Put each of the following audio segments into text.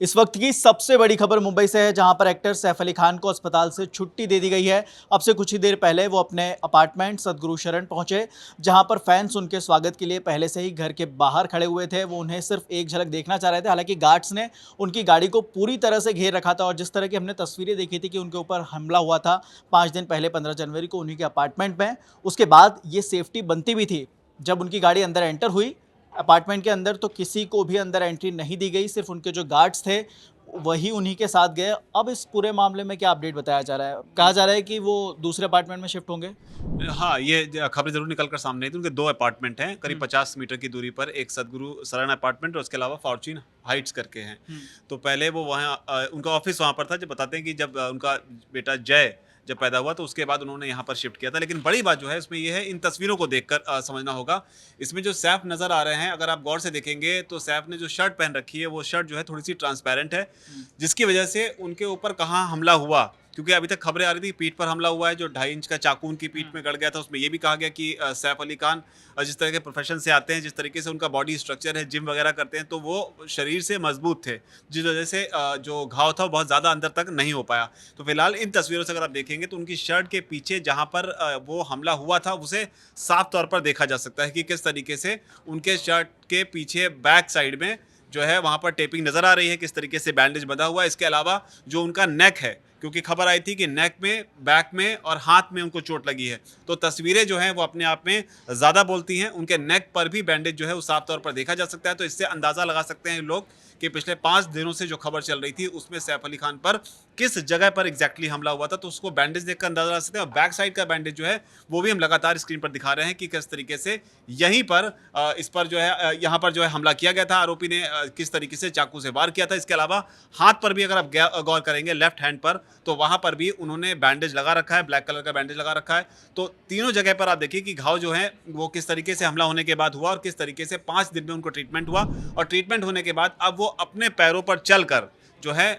इस वक्त की सबसे बड़ी खबर मुंबई से है, जहां पर एक्टर सैफ अली खान को अस्पताल से छुट्टी दे दी गई है। अब से कुछ ही देर पहले वो अपने अपार्टमेंट सदगुरु शरण पहुंचे, जहां पर फैंस उनके स्वागत के लिए पहले से ही घर के बाहर खड़े हुए थे। वो उन्हें सिर्फ एक झलक देखना चाह रहे थे। हालांकि गार्ड्स ने उनकी गाड़ी को पूरी तरह से घेर रखा था और जिस तरह की हमने तस्वीरें देखी थी कि उनके ऊपर हमला हुआ था 5 दिन पहले 15 जनवरी को उन्हीं के अपार्टमेंट में, उसके बाद ये सेफ्टी बनती भी थी। जब उनकी गाड़ी अंदर एंटर हुई अपार्टमेंट के अंदर, तो किसी को भी अंदर एंट्री नहीं दी गई, सिर्फ उनके जो गार्ड्स थे वही उन्हीं के साथ गए। अब इस पूरे मामले में क्या अपडेट बताया जा रहा है? कहा जा रहा है कि वो दूसरे अपार्टमेंट में शिफ्ट होंगे। हाँ, ये खबरें ज़रूर निकल कर सामने आई थी। उनके 2 अपार्टमेंट हैं, करीब 50 मीटर की दूरी पर, एक सद्गुरु शरण अपार्टमेंट और उसके अलावा फॉर्च्यून हाइट्स करके हैं। तो पहले वो वहाँ उनका ऑफ़िस वहाँ पर था। जब बताते हैं कि जब उनका बेटा जय जब पैदा हुआ तो उसके बाद उन्होंने यहाँ पर शिफ्ट किया था। लेकिन बड़ी बात जो है इसमें ये है, इन तस्वीरों को देखकर समझना होगा। इसमें जो सैफ नज़र आ रहे हैं, अगर आप गौर से देखेंगे तो सैफ ने जो शर्ट पहन रखी है, वो शर्ट जो है थोड़ी-सी ट्रांसपेरेंट है, जिसकी वजह से उनके ऊपर कहाँ हमला हुआ, क्योंकि अभी तक खबरें आ रही थी पीठ पर हमला हुआ है, जो 2.5 इंच का चाकू उनकी पीठ में गड़ गया था। उसमें ये भी कहा गया कि सैफ अली खान जिस तरह के प्रोफेशन से आते हैं, जिस तरीके से उनका बॉडी स्ट्रक्चर है, जिम वगैरह करते हैं, तो वो शरीर से मजबूत थे, जिस वजह से जो घाव था वो बहुत ज़्यादा अंदर तक नहीं हो पाया। तो फिलहाल इन तस्वीरों से अगर आप देखेंगे तो उनकी शर्ट के पीछे जहाँ पर वो हमला हुआ था, उसे साफ तौर पर देखा जा सकता है कि किस तरीके से उनके शर्ट के पीछे बैक साइड में जो है वहाँ पर टेपिंग नज़र आ रही है, किस तरीके से बैंडेज बंधा हुआ है। इसके अलावा जो उनका नेक है, क्योंकि खबर आई थी कि नेक में, बैक में और हाथ में उनको चोट लगी है, तो तस्वीरें जो हैं वो अपने आप में ज़्यादा बोलती हैं। उनके नेक पर भी बैंडेज जो है वो साफ तौर पर देखा जा सकता है। तो इससे अंदाज़ा लगा सकते हैं लोग कि पिछले 5 दिनों से जो खबर चल रही थी उसमें सैफ अली खान पर किस जगह पर एग्जैक्टली हमला हुआ था, तो उसको बैंडेज देखकर अंदाजा लगा सकते हैं। और बैक साइड का बैंडेज जो है वो भी हम लगातार स्क्रीन पर दिखा रहे हैं कि किस तरीके से यहीं पर इस पर जो है यहाँ पर जो है हमला किया गया था। आरोपी ने किस तरीके से चाकू से वार किया था। इसके अलावा हाथ पर भी अगर आप गौर करेंगे, लेफ्ट हैंड पर, तो वहाँ पर भी उन्होंने बैंडेज लगा रखा है, ब्लैक कलर का बैंडेज लगा रखा है। तो तीनों जगह पर आप देखिए कि घाव जो है वो किस तरीके से हमला होने के बाद हुआ और किस तरीके से 5 दिन में उनको ट्रीटमेंट हुआ। और ट्रीटमेंट होने के बाद अब वो अपने पैरों पर चलकर जो है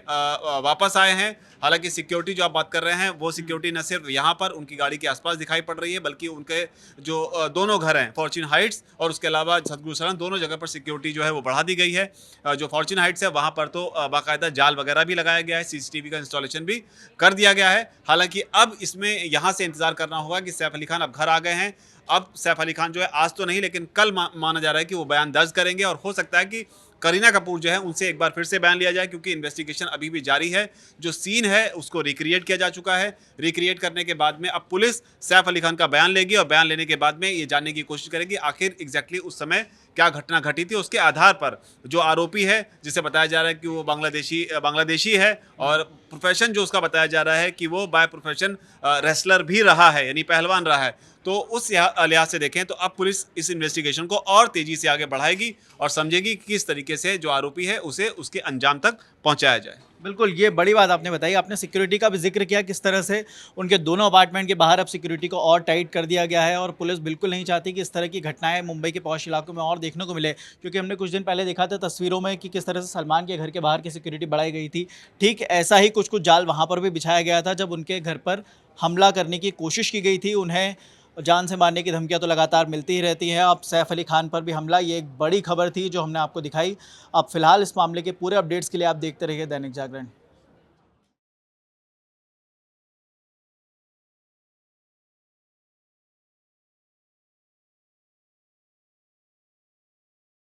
वापस आए हैं। हालांकि सिक्योरिटी जो आप बात कर रहे हैं, वो सिक्योरिटी न सिर्फ यहाँ पर उनकी गाड़ी के आसपास दिखाई पड़ रही है, बल्कि उनके जो दोनों घर हैं, फॉर्च्यून हाइट्स और उसके अलावा सद्गुरु शरण, दोनों जगह पर सिक्योरिटी जो है वो बढ़ा दी गई है। जो फॉर्च्यून हाइट्स है वहाँ पर तो बाकायदा जाल वगैरह भी लगाया गया है, सीसीटीवी का इंस्टॉलेशन भी कर दिया गया है। हालांकि अब इसमें यहाँ से इंतजार करना होगा कि सैफ अली खान अब घर आ गए हैं। अब सैफ अली खान जो है आज तो नहीं, लेकिन कल माना जा रहा है कि वो बयान दर्ज करेंगे और हो सकता है कि करीना कपूर जो है उनसे एक बार फिर से बयान लिया जाए, क्योंकि इन्वेस्टिगेशन अभी भी जारी है। जो सीन है उसको रिक्रिएट किया जा चुका है। रिक्रिएट करने के बाद में अब पुलिस सैफ अली खान का बयान लेगी और बयान लेने के बाद में ये जानने की कोशिश करेगी आखिर एग्जैक्टली उस समय क्या घटना घटी थी। उसके आधार पर जो आरोपी है, जिसे बताया जा रहा है कि वो बांग्लादेशी है और प्रोफेशन जो उसका बताया जा रहा है कि वो बाय प्रोफेशन रेसलर भी रहा है, यानी पहलवान रहा है। तो उस लिहाज से देखें तो अब पुलिस इस इन्वेस्टिगेशन को और तेजी से आगे बढ़ाएगी और समझेगी कि किस तरीके से जो आरोपी है उसे उसके अंजाम तक पहुंचाया जाए। बिल्कुल, ये बड़ी बात आपने बताई। आपने सिक्योरिटी का भी जिक्र किया, किस तरह से उनके दोनों अपार्टमेंट के बाहर अब सिक्योरिटी को और टाइट कर दिया गया है और पुलिस बिल्कुल नहीं चाहती कि इस तरह की घटनाएं मुंबई के पॉश इलाकों में और देखने को मिले। क्योंकि हमने कुछ दिन पहले देखा था तस्वीरों में कि किस तरह से सलमान के घर के बाहर की सिक्योरिटी बढ़ाई गई थी। ठीक ऐसा ही कुछ कुछ जाल वहाँ पर भी बिछाया गया था जब उनके घर पर हमला करने की कोशिश की गई थी। उन्हें जान से मारने की धमकियां तो लगातार मिलती ही रहती हैं। अब सैफ अली खान पर भी हमला, ये एक बड़ी खबर थी जो हमने आपको दिखाई। अब फिलहाल इस मामले के पूरे अपडेट्स के लिए आप देखते रहिए दैनिक जागरण।